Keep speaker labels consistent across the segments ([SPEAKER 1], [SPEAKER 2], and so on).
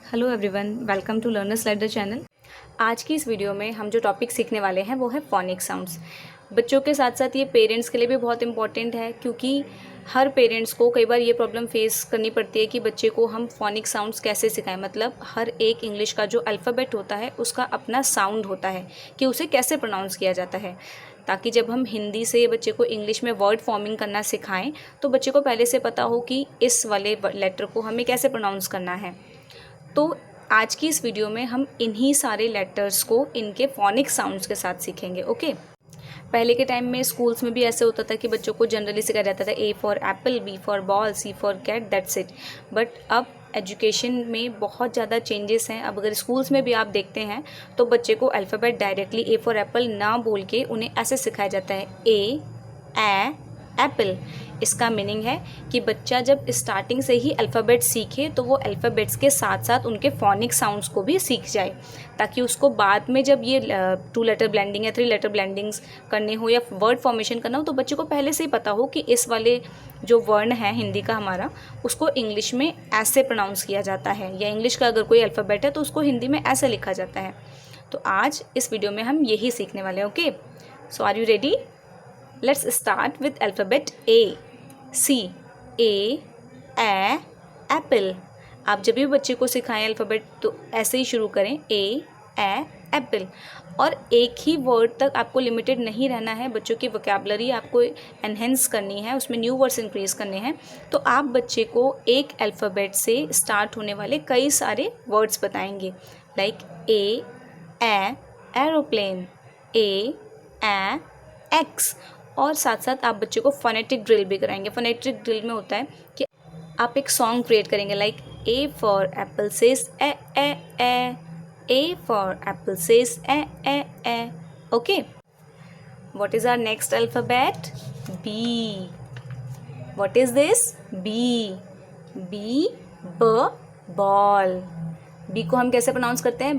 [SPEAKER 1] Hello everyone, welcome to learners ladder channel. आज की इस वीडियो में हम जो टॉपिक सीखने वाले हैं वो है फोनिक साउंड्स। बच्चों के साथ साथ ये पेरेंट्स के लिए भी बहुत इंपॉर्टेंट है, क्योंकि हर पेरेंट्स को कई बार ये प्रॉब्लम फेस करनी पड़ती है कि बच्चे को हम फोनिक साउंड्स कैसे सिखाएं। मतलब हर एक इंग्लिश का जो अल्फ़ाबेट होता है उसका अपना साउंड होता है कि उसे कैसे प्रोनाउंस किया जाता है, ताकि जब हम हिंदी से बच्चे को इंग्लिश में वर्ड फॉर्मिंग करना सिखाएं तो बच्चे को पहले से पता हो कि इस वाले लेटर को हमें कैसे प्रोनाउंस करना है। तो आज की इस वीडियो में हम इन्हीं सारे लेटर्स को इनके फोनिक साउंड्स के साथ सीखेंगे। ओके। पहले के टाइम में स्कूल्स में भी ऐसे होता था कि बच्चों को जनरली सिखाया जाता था A for apple, B for ball, C for cat, that's it. But अब एजुकेशन में बहुत ज़्यादा चेंजेस हैं। अब अगर स्कूल्स में भी आप देखते हैं तो बच्चे को alphabet directly A for Apple ना बोल के उन्हें ऐसे सिखाया जाता है ए एप्पल। इसका मीनिंग है कि बच्चा जब स्टार्टिंग से ही अल्फ़ाबेट सीखे तो वो अल्फ़ाबेट्स के साथ साथ उनके फोनिक साउंड्स को भी सीख जाए, ताकि उसको बाद में जब ये 2 लेटर ब्लेंडिंग या 3 लेटर ब्लेंडिंग्स करने हो या वर्ड फॉर्मेशन करना हो तो बच्चे को पहले से ही पता हो कि इस वाले जो वर्ण है हिंदी का हमारा, उसको इंग्लिश में ऐसे प्रोनाउंस किया जाता है, या इंग्लिश का अगर कोई अल्फ़ाबेट है तो उसको हिंदी में ऐसे लिखा जाता है। तो आज इस वीडियो में हम यही सीखने वाले हैं। Okay, so are you ready? Let's start with alphabet A. C. A, apple. आप जब भी बच्चे को सिखाएं अल्फ़ाबेट तो ऐसे ही शुरू करें एप्पल। और एक ही वर्ड तक आपको लिमिटेड नहीं रहना है। बच्चों की वोकैबुलरी आपको एनहेंस करनी है, उसमें न्यू वर्ड्स इंक्रीज़ करने हैं। तो आप बच्चे को एक अल्फ़ाबेट से स्टार्ट होने वाले कई सारे वर्ड्स बताएंगे, लाइक एरोप्लेन, एक्स। और साथ साथ आप बच्चे को फोनेटिक ड्रिल भी कराएंगे। फोनेटिक ड्रिल में होता है कि आप एक सॉन्ग क्रिएट करेंगे, like A for apple says A for apple says A. Okay, what is our next alphabet? B. What is this? B ball. B को हम कैसे प्रोनाउंस करते हैं?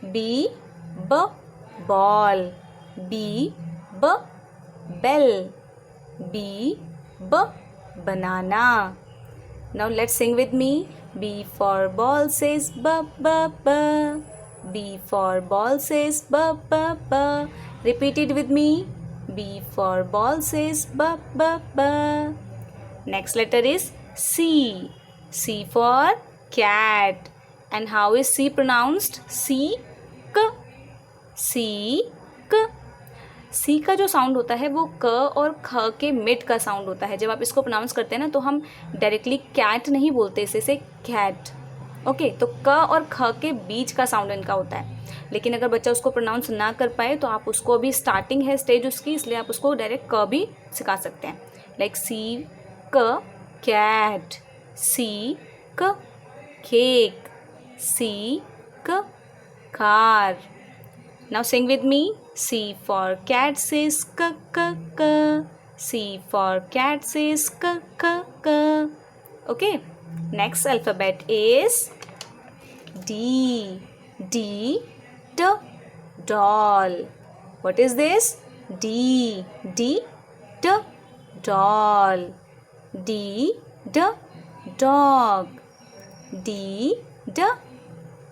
[SPEAKER 1] B ball. B bell. B banana. Now let's sing with me. B for ball says b. B for ball says b. Repeat it with me. B for ball says b. Next letter is C. C for cat. And how is C pronounced? C-k. सी का जो sound होता है वो क और ख के mid का साउंड होता है। जब आप इसको प्रोनाउंस करते हैं ना तो हम डायरेक्टली कैट नहीं बोलते, इसे कैट। ओके, तो क और ख के बीच का साउंड इनका होता है। लेकिन अगर बच्चा उसको प्रोनाउंस ना कर पाए तो आप उसको, अभी स्टार्टिंग है स्टेज उसकी, इसलिए आप उसको डायरेक्ट क भी सिखा सकते हैं, लाइक सी क कैट, सी क केक, सी क car. Now sing with me. C for cat says k k k. C for cat says k k k. Okay. Next alphabet is D. D doll. What is this? D doll. D dog. D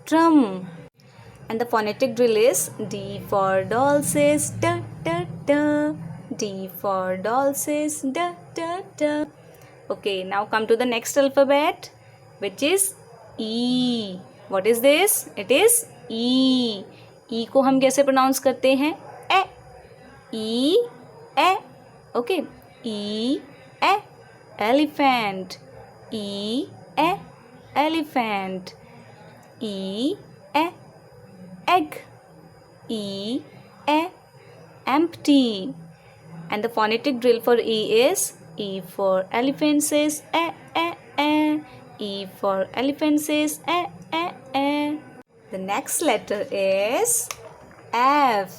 [SPEAKER 1] drum. And the phonetic drill is D for doll says da da da. D for doll says da da da. Okay, now come to the next alphabet, which is E. What is this? It is E. E को हम कैसे pronounce करते हैं? ए। Okay, E elephant. Elephant. Egg. Empty. And the phonetic drill for E is E for elephant says e. E for elephant says e. The next letter is F.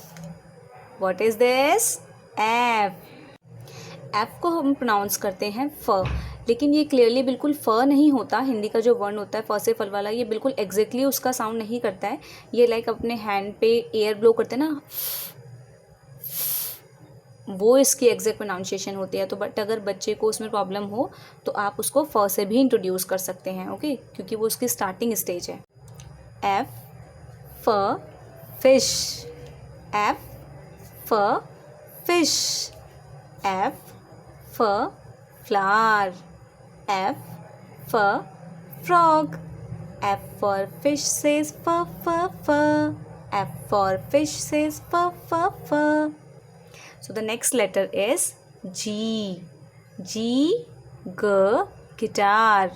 [SPEAKER 1] What is this? F. F को हम pronounce करते हैं फ, लेकिन ये clearly बिल्कुल फ नहीं होता। हिंदी का जो वर्ण होता है फ से फल वाला, ये बिल्कुल एग्जैक्टली उसका साउंड नहीं करता है। ये लाइक अपने हैंड पे एयर ब्लो करते हैं ना, वो इसकी एग्जैक्ट प्रोनाउंसिएशन होती है। तो बट अगर बच्चे को उसमें प्रॉब्लम हो तो आप उसको फ से भी इंट्रोड्यूस कर सकते हैं, ओके, क्योंकि वो उसकी स्टार्टिंग स्टेज है। एफ फ फिश, एफ फ फिश, एफ फ फ्लावर, एफ फ frog, F for fish says f. F for fish says f. So the next letter is G. G, g, guitar.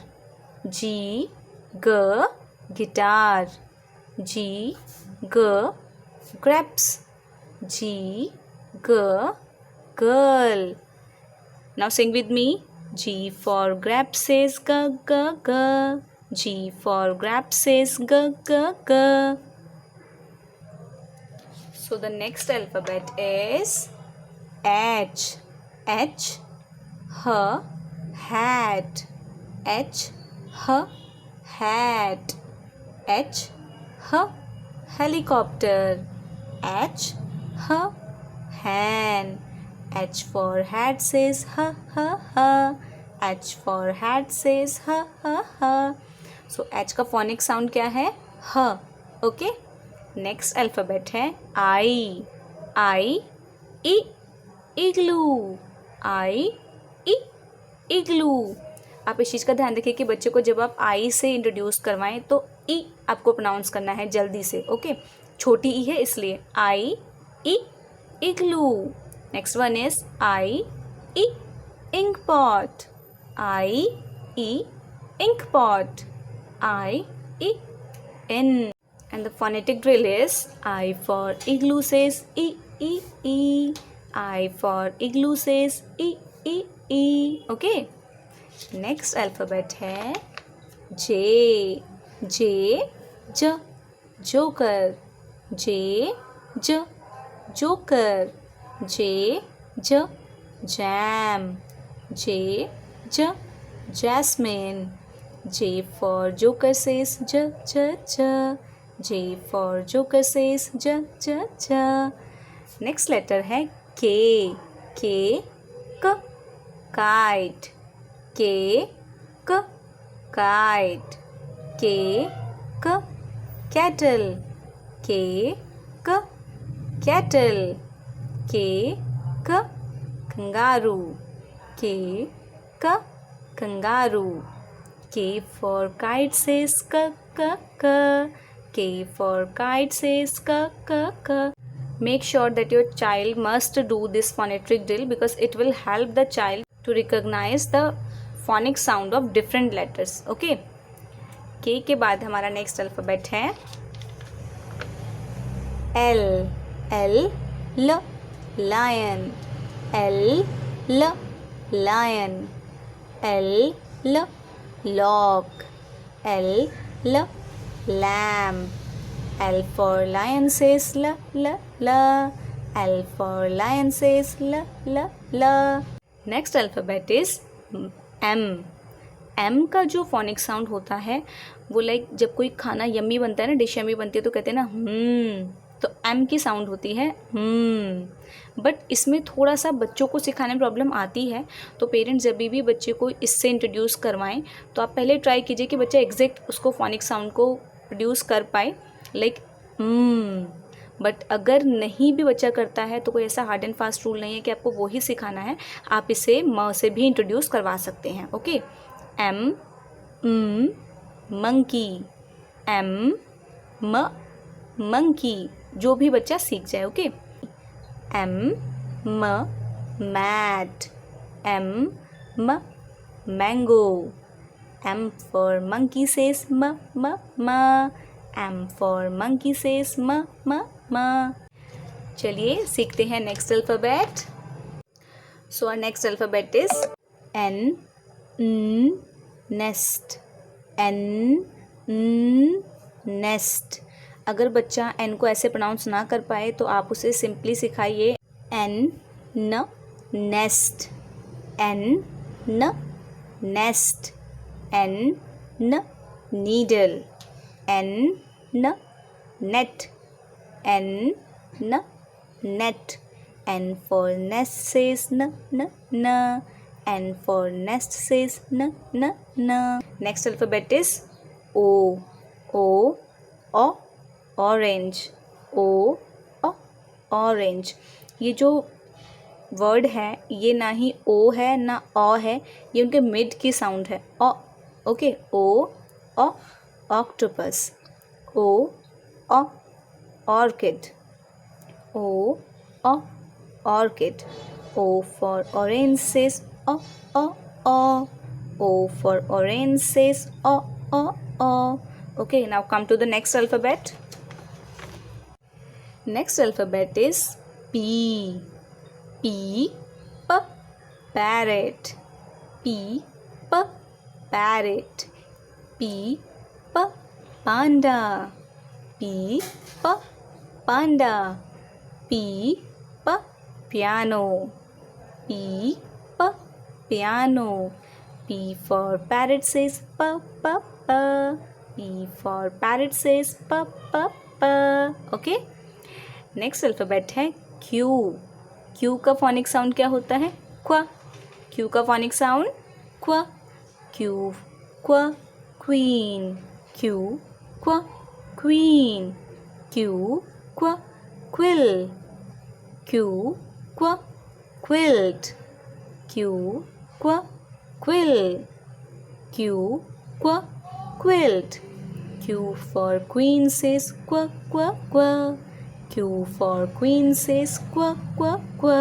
[SPEAKER 1] G, g, guitar. G, g, grapes. G, g, girl. Now sing with me. G for grapes says g, g, g. G for grapes says g, g, g. So the next alphabet is H. H, h, hat. H, h, hat. H, h, helicopter. H, h, hen. H for hat says ha ha ha. H for hat says ha ha ha. So H का phonic sound क्या है? ह, okay. Next alphabet है I. I, I, igloo. I, I, इग्लू। आप इस चीज़ का ध्यान रखिए कि बच्चे को जब आप आई से इंट्रोड्यूस करवाएं तो ई आपको प्रोनाउंस करना है जल्दी से, ओके। छोटी ई है इसलिए आई ई igloo. Next one is I ई इंक पॉट। आई ई इंक पॉट। आई ई in. And the phonetic drill is I for igloo says ई ई ई। आई फॉर इग्लू सेज ई ई ई, ओके। नेक्स्ट अल्फ़ाबेट है जे। जे, ज, जोकर। जे, ज, जोकर। जे, ज, जैम। जे, ज, jasmine. J for joker says ज, ज, ज। जे फॉर जोकर सेज ज, ज, ज। नेक्स्ट लेटर है के। के, क, काइट। के, क, काइट। के, क, कैटल। के, क, कैटल। के, क, कंगारू। के, क, कंगारू। के फॉर काइट सेज क, क, क। K for kite says k, k, k. Make sure that your child must do this phonetic drill because it will help the child to recognize the phonic sound of different letters. Okay. K के बाद हमारा next alphabet है L. L, L, lion. L, L, lion. L, L, lock. L, L, lamb. L for lion says l, l, l. L for lion says l, l, l. Next alphabet is M. M का जो phonic sound होता है वो like जब कोई खाना yummy बनता है ना, डिश यम्मी बनती है तो कहते हैं ना तो M की साउंड होती है बट इसमें थोड़ा सा बच्चों को सिखाने में प्रॉब्लम आती है। तो पेरेंट्स जब भी बच्चे को इससे इंट्रोड्यूस करवाएं तो आप पहले ट्राई कीजिए कि बच्चा एग्जैक्ट उसको फोनिक साउंड को प्रोड्यूस कर पाए लाइक बट अगर नहीं भी बच्चा करता है तो कोई ऐसा हार्ड एंड फास्ट रूल नहीं है कि आपको वो ही सिखाना है, आप इसे म से भी इंट्रोड्यूस करवा सकते हैं, ओके। M, monkey. M, म, मंकी, जो भी बच्चा सीख जाए, ओके। M, म, मैट। M, म, mango. M for monkey says m, m, m. M for monkey says m, m, m. चलिए सीखते हैं next alphabet. So our next alphabet is N, N, nest. N, N, nest. अगर बच्चा N को ऐसे pronounce ना कर पाए तो आप उसे सिंपली सिखाइए N, न, नेस्ट। N, न, nest. N, n, needle. N, n, net. N, n, net. N for nest says n, n, n. N for nest says n, n, n. Next alphabet is O. O, orange. O, orange. ये जो word है ये ना ही ओ है ना ऑ है, ये उनके मिड की साउंड है O. Okay, O octopus. O orchid. O orchid. O for orange says o. O for orange says o. Okay, now come to the next alphabet. Next alphabet is P. P, parrot. P, parrot. P, panda. P, panda. P, piano. P, piano. P for parrot says p. P for parrot says p. Okay. Next alphabet है Q. Q का phonic sound क्या होता है? क्वा. Q का phonic sound क्वा. Q क्वा queen. Q क्वा क्वीन. Q क्वा क्विल. Q क्वा क्विल्ट. Q क्वा क्विल. Q क्वा quilt. Q for queen says क्वा क्वा क्वा. Q for queen says क्वा क्वा क्वा.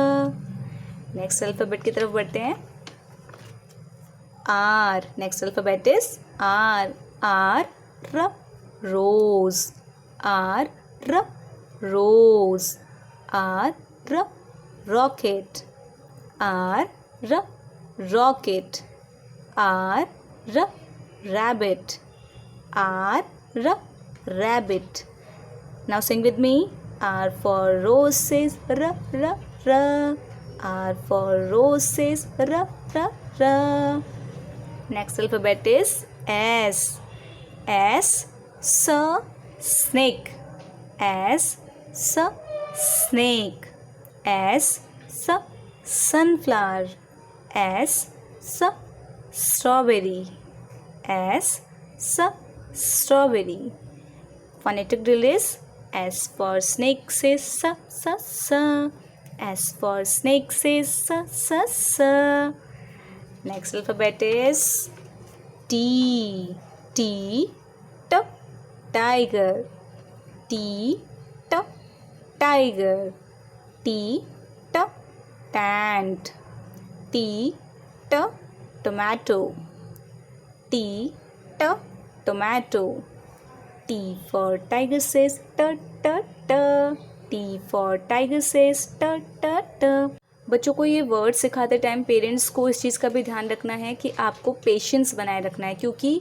[SPEAKER 1] नेक्स्ट अल्फ़ाबेट की तरफ बढ़ते हैं. R. Next alphabet is R. R, rose. R, rose. R, rocket. R, rocket. R, rabbit. R, rabbit. Now sing with me. R for rose says r. R for rose says r. Next alphabet is S. S, snake. S, snake. S, sunflower. S, strawberry. S, strawberry. Phonetic drill is S for snake says s. S for snake says s. Next alphabet is T. T, tiger. T, tiger. T, ant. T, tomato. T, tomato. T for tiger says t. T for tiger says t. बच्चों को ये word सिखाते time parents को इस चीज़ का भी ध्यान रखना है कि आपको पेशेंस बनाए रखना है, क्योंकि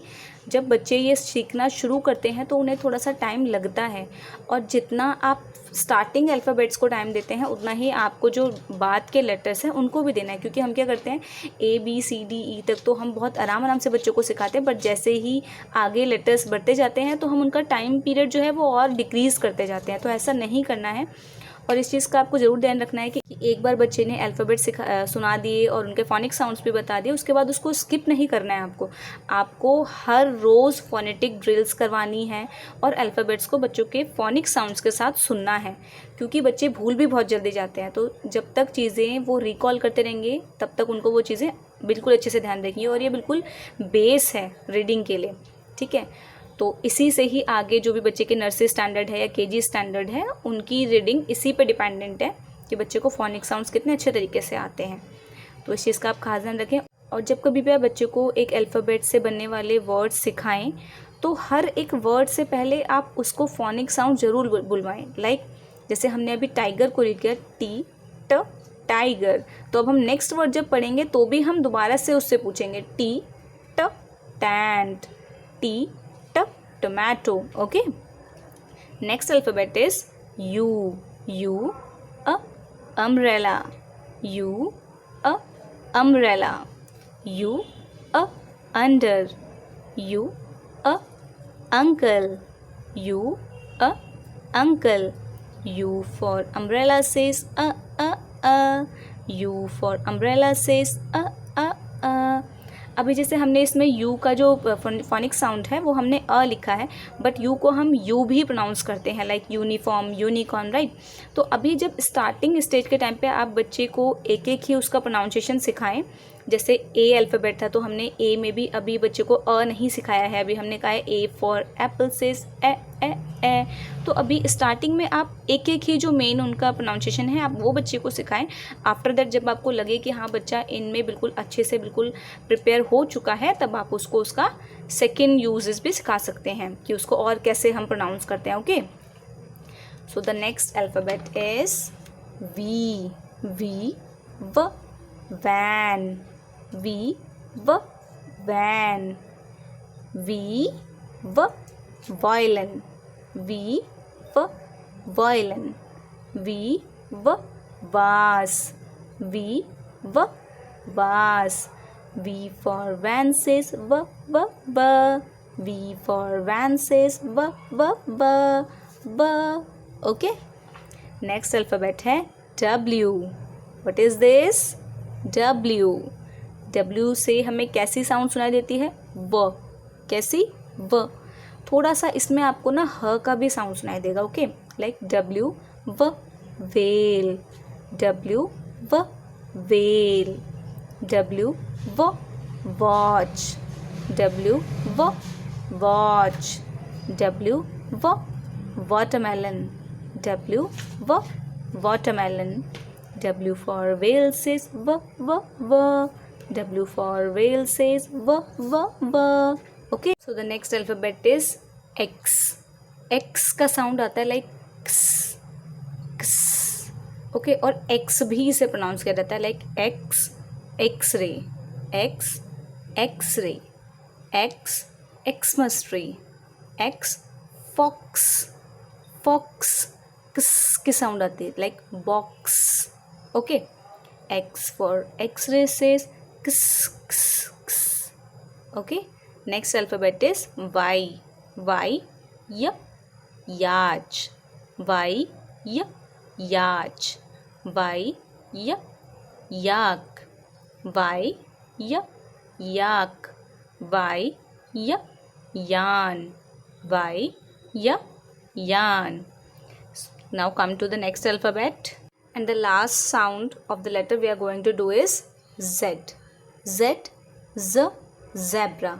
[SPEAKER 1] जब बच्चे ये सीखना शुरू करते हैं तो उन्हें थोड़ा सा टाइम लगता है, और जितना आप स्टार्टिंग अल्फ़ाबेट्स को टाइम देते हैं उतना ही आपको जो बाद के लेटर्स हैं उनको भी देना है. क्योंकि हम क्या करते हैं ABCDE तक तो हम बहुत आराम से बच्चों को सिखाते हैं, बट जैसे ही आगे लेटर्स बढ़ते जाते हैं तो हम उनका टाइम पीरियड जो है वो और डिक्रीज़ करते जाते हैं. तो ऐसा नहीं करना है, और इस चीज़ का आपको ज़रूर ध्यान रखना है कि एक बार बच्चे ने अल्फ़ाबेट सुना दिए और उनके फोनिक साउंड्स भी बता दिए, उसके बाद उसको स्किप नहीं करना है. आपको हर रोज़ फोनेटिक ड्रिल्स करवानी है और अल्फ़ाबेट्स को बच्चों के फोनिक साउंड्स के साथ सुनना है, क्योंकि बच्चे भूल भी बहुत जल्दी जाते हैं. तो जब तक चीज़ें वो रिकॉल करते रहेंगे तब तक उनको वो चीज़ें बिल्कुल अच्छे से ध्यान रखेंगी, और ये बिल्कुल बेस है रीडिंग के लिए. ठीक है, तो इसी से ही आगे जो भी बच्चे के नर्सरी स्टैंडर्ड है या KG स्टैंडर्ड है उनकी रीडिंग इसी पे डिपेंडेंट है कि बच्चे को फोनिक साउंड्स कितने अच्छे तरीके से आते हैं. तो इस चीज़ का आप खास ध्यान रखें. और जब कभी भी आप बच्चे को एक अल्फ़ाबेट से बनने वाले वर्ड सिखाएं तो हर एक वर्ड से पहले आप उसको फोनिक साउंड ज़रूर बुलवाएं. लाइक जैसे हमने अभी टाइगर को रीड किया T, टाइगर, तो अब हम नेक्स्ट वर्ड जब पढ़ेंगे तो भी हम दोबारा से उससे पूछेंगे T, tent. T, tomato. Okay, next alphabet is U. U, umbrella. U, umbrella. U, under. U, uncle. U, uncle. U for umbrella says U for umbrella says अभी जैसे हमने इसमें U का जो फोनिक साउंड है वो हमने अ लिखा है, बट U को हम U भी प्रोनाउंस करते हैं, लाइक यूनिफॉर्म, यूनिकॉर्न, राइट। तो अभी जब स्टार्टिंग स्टेज के टाइम पे आप बच्चे को एक एक ही उसका प्रोनाउंसिएशन सिखाएं, जैसे ए अल्फ़ाबेट था तो हमने ए में भी अभी बच्चे को अ नहीं सिखाया है, अभी हमने कहा है ए फॉर एप्पल सेज ए ए ए। तो अभी स्टार्टिंग में आप एक एक ही जो मेन उनका प्रोनाउंसिएशन है आप वो बच्चे को सिखाएं। आफ्टर दैट जब आपको लगे कि हाँ बच्चा इनमें बिल्कुल अच्छे से बिल्कुल प्रिपेयर हो चुका है, तब आप उसको उसका सेकेंड यूजेस भी सिखा सकते हैं कि उसको और कैसे हम प्रोनाउंस करते हैं। Okay, so the next alphabet is V. V व वैन, वी व वैन। वी व वायलिन, वी व वायलिन। वी व वास, वी व वास। V for van says v. V for van says v. Okay. Next alphabet है W. What is this? W. W से हमें कैसी साउंड सुनाई देती है? व। कैसी? व। थोड़ा सा इसमें आपको ना ह का भी साउंड सुनाई देगा। ओके, लाइक W व वेल, W व वेल। W व वॉच, W व वॉच। W व watermelon, W व watermelon। W for whale says v. W for whale says v. Okay, so the next alphabet is X. X का sound आता है like क्स क्स। ओके, और X भी इसे प्रोनाउंस किया जाता है like X X-ray, X X-ray, X Xmas tree, X fox, fox किस की साउंड आती है like box. Okay, X for X-ray says किस किस किस। Okay, next alphabet is Y. Y य याच, Y य याच। Y य याक, Y य याक। Y य यान, Y य यान। Now come to the next alphabet, and the last sound of the letter we are going to do is Z. Z, z, zebra.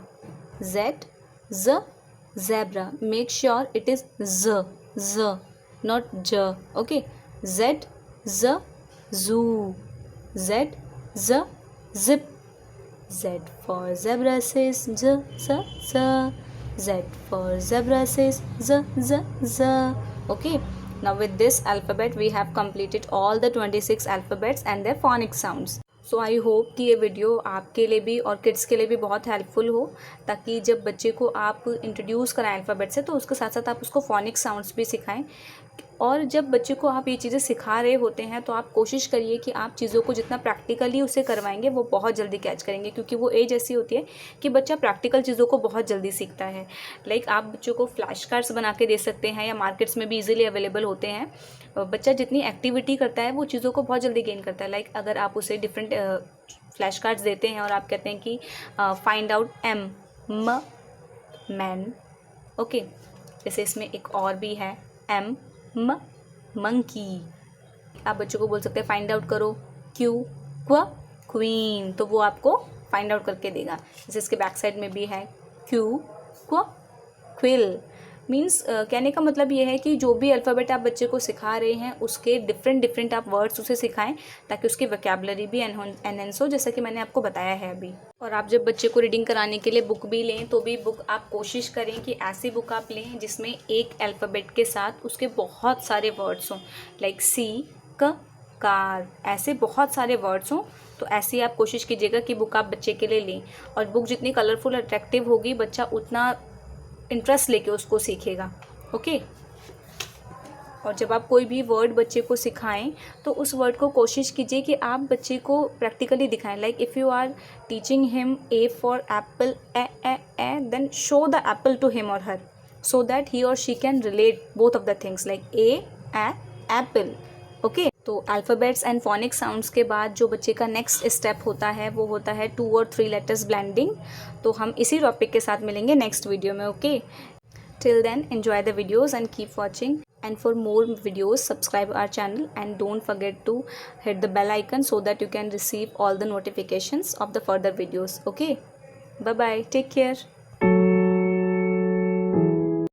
[SPEAKER 1] Z, z, zebra. Make sure it is z, z, not j. Okay. Z, z, zoo. Z, z, zip. Z for zebra says z, z, z. Z for zebra says z, z, z. Okay. Now with this alphabet we have completed all the 26 alphabets and their phonic sounds. So I hope कि ये video आपके लिए भी और kids के लिए भी बहुत हेल्पफुल हो, ताकि जब बच्चे को आप इंट्रोड्यूस कराएं अल्फ़ाबेट से तो उसके साथ साथ आप उसको फोनिक साउंड्स भी सिखाएं। और जब बच्चे को आप ये चीज़ें सिखा रहे होते हैं तो आप कोशिश करिए कि आप चीज़ों को जितना प्रैक्टिकली उसे करवाएंगे वो बहुत जल्दी कैच करेंगे, क्योंकि वो एज ऐसी होती है कि बच्चा प्रैक्टिकल चीज़ों को बहुत जल्दी सीखता है। लाइक आप बच्चों को फ्लैश कार्ड्स बना के दे सकते हैं या मार्केट्स में भी ईजिली अवेलेबल होते हैं। बच्चा जितनी एक्टिविटी करता है वो चीज़ों को बहुत जल्दी गेन करता है। लाइक अगर आप उसे डिफरेंट फ्लैश कार्ड्स देते हैं और आप कहते हैं कि find out M man. Okay, जैसे इसमें एक और भी है M मंकी। आप बच्चों को बोल सकते हैं फाइंड आउट करो Q क्वीन, तो वो आपको फाइंड आउट करके देगा। जैसे इसके बैक साइड में भी है Q क्विल। मीन्स कहने का मतलब ये है कि जो भी अल्फ़ाबेट आप बच्चे को सिखा रहे हैं उसके डिफरेंट आप वर्ड्स उसे सिखाएं, ताकि उसकी वोकैबुलरी भी एनहेंस हो, जैसा कि मैंने आपको बताया है अभी। और आप जब बच्चे को रीडिंग कराने के लिए बुक भी लें तो भी बुक आप कोशिश करें कि ऐसी बुक आप लें जिसमें एक अल्फ़ाबेट के साथ उसके बहुत सारे वर्ड्स हों, लाइक सी कार, ऐसे बहुत सारे वर्ड्स हों। तो ऐसी आप कोशिश कीजिएगा कि बुक आप बच्चे के लिए लें। और बुक जितनी कलरफुल अट्रैक्टिव होगी बच्चा उतना इंटरेस्ट लेके उसको सीखेगा। ओके, और जब आप कोई भी वर्ड बच्चे को सिखाएं तो उस वर्ड को कोशिश कीजिए कि आप बच्चे को प्रैक्टिकली दिखाएं। Like if you are teaching him A for apple A then show the apple to him और हर, सो दैट ही और she can relate both of the things, like A apple. Okay, तो तो alphabets and phonic sounds के बाद जो बच्चे का next step होता है वो होता है 2 और 3 लेटर्स ब्लेंडिंग। तो हम इसी टॉपिक के साथ मिलेंगे नेक्स्ट वीडियो में, okay. Till then enjoy the videos and keep watching, and for more videos subscribe our channel and don't forget to hit the bell icon so that you can receive all the notifications of the further videos, okay. Bye bye, take care.